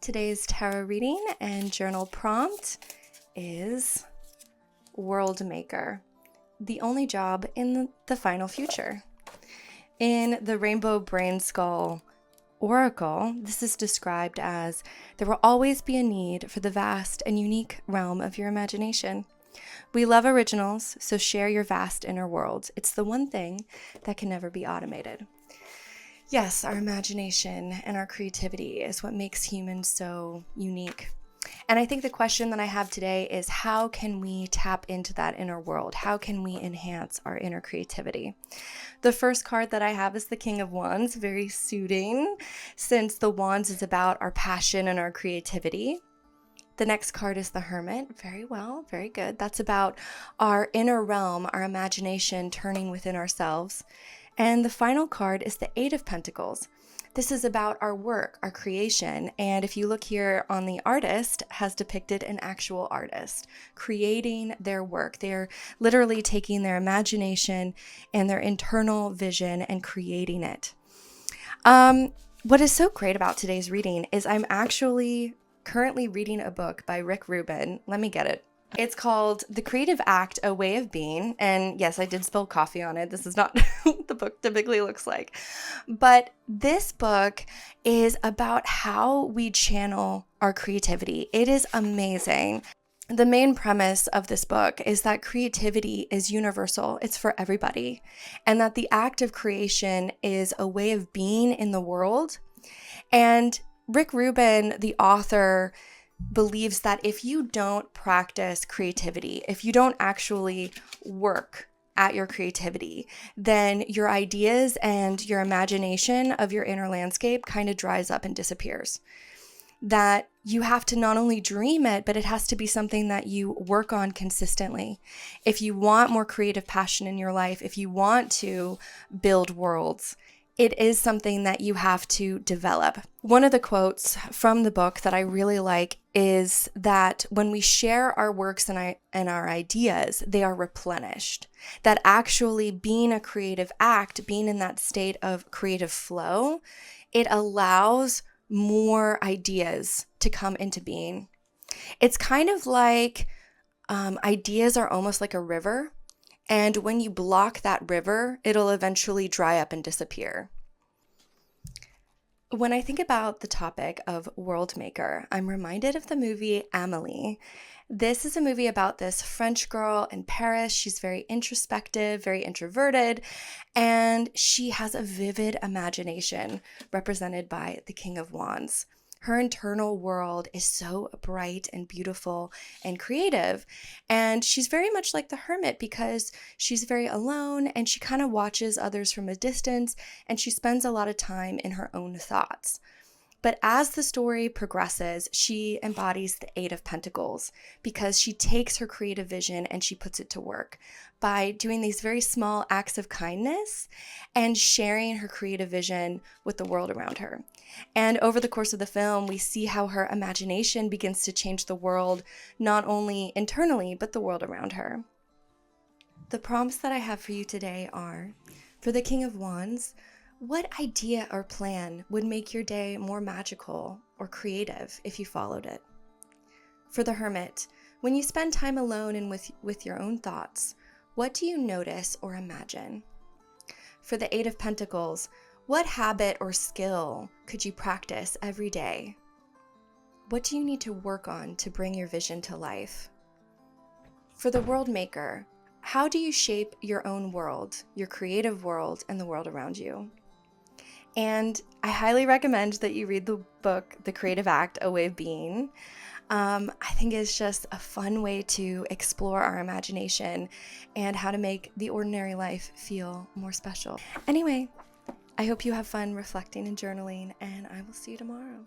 Today's tarot reading and journal prompt is World Maker, the only job in the final future. In the Rainbow Brain Skull Oracle, this is described as there will always be a need for the vast and unique realm of your imagination. We love originals, so share your vast inner world. It's the one thing that can never be automated. Yes, our imagination and our creativity is what makes humans so unique. And I think the question that I have today is, how can we tap into that inner world? How can we enhance our inner creativity? The first card that I have is the King of Wands, very suiting since the Wands is about our passion and our creativity. The next card is the Hermit. Very well, very good. That's about our inner realm, our imagination turning within ourselves. And the final card is the Eight of Pentacles. This is about our work, our creation. And if you look here on the artist, has depicted an actual artist creating their work. They're literally taking their imagination and their internal vision and creating it. What is so great about today's reading is I'm actually currently reading a book by Rick Rubin. Let me get it. It's called The Creative Act, A Way of Being. And yes, I did spill coffee on it. This is not what the book typically looks like. But this book is about how we channel our creativity. It is amazing. The main premise of this book is that creativity is universal. It's for everybody. And that the act of creation is a way of being in the world. And Rick Rubin, the author, believes that if you don't practice creativity, if you don't actually work at your creativity, then your ideas and your imagination of your inner landscape kind of dries up and disappears. That you have to not only dream it, but it has to be something that you work on consistently. If you want more creative passion in your life, if you want to build worlds, it is something that you have to develop. One of the quotes from the book that I really like is that when we share our works and our ideas, they are replenished. That actually being a creative act, being in that state of creative flow, it allows more ideas to come into being. It's kind of like ideas are almost like a river. And when you block that river, it'll eventually dry up and disappear. When I think about the topic of World Maker, I'm reminded of the movie Amelie. This is a movie about this French girl in Paris. She's very introspective, very introverted, and she has a vivid imagination represented by the King of Wands. Her internal world is so bright and beautiful and creative. And she's very much like the hermit because she's very alone and she kind of watches others from a distance and she spends a lot of time in her own thoughts. But as the story progresses, she embodies the Eight of Pentacles because she takes her creative vision and she puts it to work by doing these very small acts of kindness and sharing her creative vision with the world around her. And over the course of the film, we see how her imagination begins to change the world, not only internally, but the world around her. The prompts that I have for you today are, for the King of Wands, what idea or plan would make your day more magical or creative if you followed it? For the Hermit, when you spend time alone and with your own thoughts, what do you notice or imagine? For the Eight of Pentacles, what habit or skill could you practice every day? What do you need to work on to bring your vision to life? For the World Maker, how do you shape your own world, your creative world, and the world around you? And I highly recommend that you read the book, The Creative Act, A Way of Being. I think it's just a fun way to explore our imagination and how to make the ordinary life feel more special. Anyway, I hope you have fun reflecting and journaling, and I will see you tomorrow.